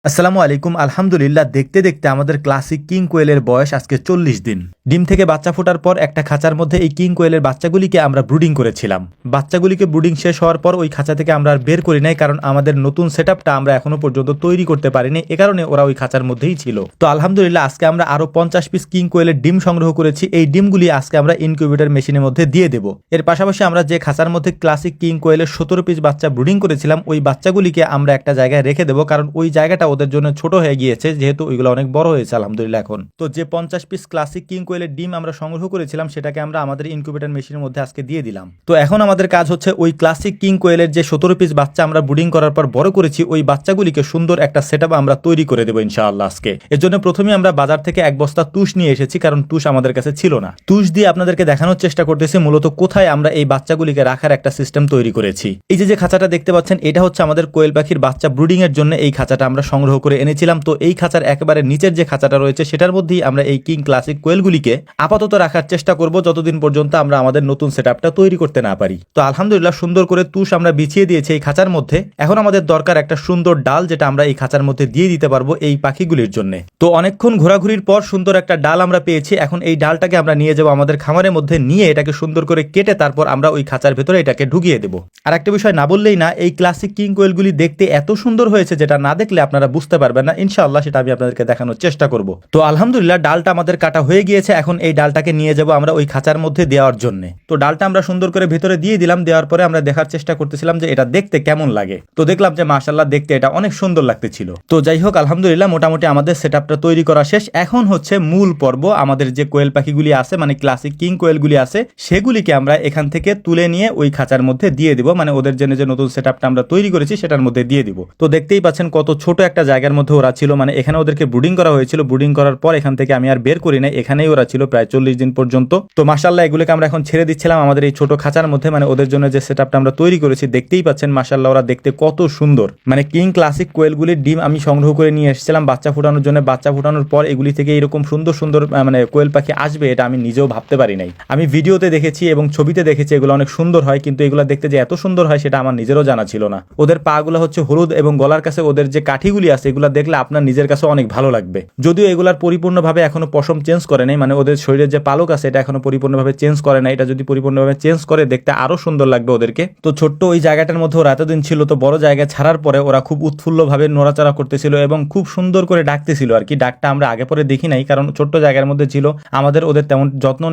আসসালামু আলাইকুম। আলহামদুলিল্লাহ, দেখতে দেখতে আমাদের ক্লাসিক কিং কোয়েলের বয়স আজকে 40 দিন। ডিম থেকে বাচ্চা ফোটার পর একটা খাঁচার মধ্যে এই কিং কোয়েলের বাচ্চাগুলিকে আমরা ব্রুডিং করেছিলাম। বাচ্চাগুলিকে ব্রুডিং শেষ হওয়ার পর ওই খাঁচা থেকে আমরা আর বের করি নাই, কারণ আমাদের নতুন সেটআপটা আমরা এখনো পর্যন্ত তৈরি করতে পারিনি। এ কারণে ওরা ওই খাঁচার মধ্যেই ছিল। তো আলহামদুলিল্লাহ, আজকে আমরা আরো 50 পিস কিং কোয়েলের ডিম সংগ্রহ করেছি। এই ডিমগুলি আজকে আমরা ইনকিউবেটর মেশিনের মধ্যে দিয়ে দেব। এর পাশাপাশি আমরা যে খাঁচার মধ্যে ক্লাসিক কিং কোয়েলের 17 পিস বাচ্চা ব্রুডিং করেছিলাম, ওই বাচ্চাগুলিকে আমরা একটা জায়গায় রেখে দেবো, কারণ ওই জায়গাটা ওদের জন্য ছোট হয়ে গিয়েছে, যেহেতু ওইগুলো অনেক বড় হয়েছে আলহামদুলিল্লাহ এখন। তো যে 50 পিস ক্লাসিক কিং কোয়েলের ডিম আমরা সংগ্রহ করেছিলাম, সেটাকে আমরা আমাদের ইনকিউবেটর মেশিনের মধ্যে আজকে দিয়ে দিলাম। তো এখন আমাদের কাজ হচ্ছে ওই ক্লাসিক কিং কোয়েলের যে 17 পিস বাচ্চা আমরা ব্রুডিং করার পর বড় করেছি, ওই বাচ্চাগুলিকে সুন্দর একটা সেটআপ আমরা তৈরি করে দেবো ইনশাআল্লাহ আজকে। এর জন্য প্রথমে আমরা বাজার থেকে এক বস্তা তুষ নিয়ে এসেছি, কারণ তুষ আমাদের কাছে ছিল না। তুষ দিয়ে আপনাদেরকে দেখানোর চেষ্টা করতেছি মূলত কোথায় আমরা এই বাচ্চাগুলিকে রাখার একটা সিস্টেম তৈরি করেছি। এই যে খাঁচাটা দেখতে পাচ্ছেন, এটা হচ্ছে আমাদের কোয়েল পাখির বাচ্চা ব্রুডিং এর জন্য এই খাঁচাটা আমরা সংগ্রহ করে এনেছিলাম। তো এই খাঁচার একেবারে নিচের যে খাঁচাটা রয়েছে, সেটার মধ্যেই আমরা এই কিং ক্লাসিক কোয়েলগুলিকে আপাতত রাখার চেষ্টা করব, যতদিন পর্যন্ত আমরা আমাদের নতুন সেটআপটা তৈরি করতে না পারি। তো আলহামদুলিল্লাহ, সুন্দর করে তুষ আমরা বিছিয়ে দিয়েছি এই খাঁচার মধ্যে। এখন আমাদের দরকার একটা সুন্দর ডাল, যেটা আমরা এই খাঁচার মধ্যে দিয়ে দিতে পারবো এই পাখিগুলির জন্য। তো অনেকক্ষণ ঘোরাঘুরির পর সুন্দর একটা ডাল আমরা পেয়েছি। এখন এই ডালটাকে আমরা নিয়ে যাবো আমাদের খামারের মধ্যে, নিয়ে এটাকে সুন্দর করে কেটে তারপর আমরা ওই খাঁচার ভেতরে এটাকে ঢুকিয়ে দেবো। আর একটা বিষয় না বললেই না, এই ক্লাসিক কিং কোয়েলগুলি দেখতে এত সুন্দর হয়েছে, যেটা না দেখলে আপনারা বুঝতে পারবেন না। ইনশাআল্লাহ সেটা আমি আপনাদেরকে দেখানোর চেষ্টা করব। তো আলহামদুলিল্লাহ, ডালটা আমাদের কাটা হয়ে গিয়েছে। এখন এই ডালটাকে নিয়ে যাব আমরা ওই খাঁচার মধ্যে দেওয়ার জন্য। তো ডালটা আমরা সুন্দর করে ভেতরে দিয়ে দিলাম। দেওয়ার পরে আমরা দেখার চেষ্টা করতেছিলাম যে এটা দেখতে কেমন লাগে। তো দেখলাম যে মাশাআল্লাহ, দেখতে এটা অনেক সুন্দর লাগতেছিল। তো যাই হোক, আলহামদুলিল্লাহ, মোটামুটি আমাদের সেটআপটা তৈরি করা শেষ। এখন হচ্ছে মূল পর্ব। আমাদের যে কোয়েল পাখিগুলি আছে, মানে ক্লাসিক কিং কোয়েলগুলি আছে, সেগুলিকে আমরা এখান থেকে তুলে নিয়ে ওই খাঁচার মধ্যে দিয়ে দিব, মানে ওদের জন্য যে নতুন সেটআপটা আমরা তৈরি করেছি সেটার মধ্যে দিয়ে দিব। তো দেখতেই পাচ্ছেন কত ছোট একটা জায়গার মধ্যে ওরা ছিল, মানে এখানে ওদেরকে ব্রুডিং করা হয়েছিল। ব্রুডিং করার পর এখান থেকে আমি আর বের করি নাই, এখানেই ওরা ছিল প্রায় 40 দিন পর্যন্ত। তো মাশাআল্লাহ, এগুলোকে আমরা এখন ছেড়ে দিচ্ছিলাম আমাদের এই ছোট খাঁচার মধ্যে, মানে ওদের জন্য যে সেটআপটা আমরা তৈরি করেছি। দেখতেই পাচ্ছেন মাশাআল্লাহ, ওরা দেখতে কত সুন্দর। মানে কিং ক্লাসিক কোয়েলগুলির ডিম আমি সংগ্রহ করে নিয়ে এসেছিলাম বাচ্চা ফুটানোর জন্য। বাচ্চা ফুটানোর পর এগুলি থেকে এরকম সুন্দর সুন্দর মানে কোয়েল পাখি আসবে, এটা আমি নিজেও ভাবতে পারি নাই। আমি ভিডিওতে দেখেছি এবং ছবিতে দেখেছি এগুলো অনেক সুন্দর হয়, কিন্তু এগুলো দেখতে যে এত সুন্দর হয় সেটা আমার নিজেরও জানা ছিল না। ওদের পা গুলো হচ্ছে হলুদ এবং গলার কাছে ওদের যে কাঠিগুলি আছে, এগুলো দেখলে আপনার নিজের কাছে অনেক ভালো লাগবে। যদিও এগুলার পরিপূর্ণভাবে এখনো পশম চেঞ্জ করে নাই, মানে ওদের শরীরের যে পালক আছে এটা এখনো পরিপূর্ণভাবে চেঞ্জ করে না। এটা যদি পরিপূর্ণভাবে চেঞ্জ করে, দেখতে আরো সুন্দর লাগবে ওদেরকে। তো ছোট্ট ওই জায়গাটার মধ্যে ওরা এতদিন ছিল, তো বড় জায়গায় ছাড়ার পরে ওরা খুব উৎফুল্লভাবে নড়াচড়া করতেছিল এবং খুব সুন্দর করে ডাকতেছিল আর কি। ডাকটা আমরা আগে পরে দেখি নাই, কারণ ছোট্ট জায়গার মধ্যে ছিল, আমাদের ওদের তেমন যত্ন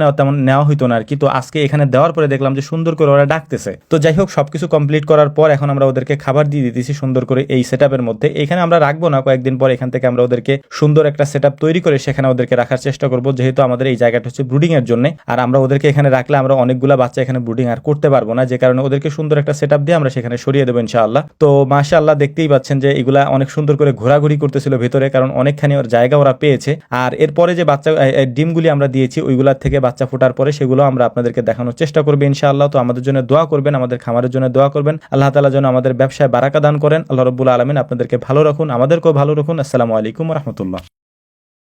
নেওয়া হইতো না আর কি। তো আজকে এখানে দেওয়ার পরে দেখলাম যে সুন্দর করে ওরা ডাকতেছে। তো যাই হোক, সবকিছু কমপ্লিট করার পর এখন আমরা ওদেরকে খাবার দিয়ে দিতেছি সুন্দর করে এই সেটআপের মধ্যে। এখানে আমরা রাখবো না, কয়েকদিন পর এখান থেকে আমরা ওদেরকে সুন্দর একটা সেটআপ তৈরি করে সেখানে ওদেরকে রাখার চেষ্টা করব, যেহেতু আমাদের এই জায়গাটা হচ্ছে ব্রুডিং এর জন্য। আর আমরা ওদেরকে এখানে রাখলে আমরা অনেকগুলা বাচ্চা এখানে ব্রুডিং আর করতে পারবো না, যে কারণে ওদেরকে সুন্দর একটা সেটআপ দিয়ে আমরা সেখানে সরিয়ে দেবো ইনশাআল্লাহ। তো মাশাআল্লাহ, দেখতেই পাচ্ছেন যে এগুলা অনেক সুন্দর করে ঘোরাঘুরি করতেছিল ভেতরে, কারণ অনেকখানি ওর জায়গা ওরা পেয়েছে। আর এরপরে যে বাচ্চা ডিমগুলি আমরা দিয়েছি, ওইগুলার থেকে বাচ্চা ফোটার পরে সেগুলো আমরা আপনাদেরকে দেখানোর চেষ্টা করবো ইনশাআল্লাহ। তো আমাদের জন্য দোয়া করবেন, আমাদের খামারের জন্য দোয়া করবেন। আল্লাহ তাআলা যেন আমাদের ব্যবসায় বারাকা দান করেন। আল্লাহ রাব্বুল আলামিন আপনাদেরকে ভালো রাখুন, আমাদেরকেও ভালো রাখুন। আসসালামু আলাইকুম ওয়া রাহমাতুল্লাহ।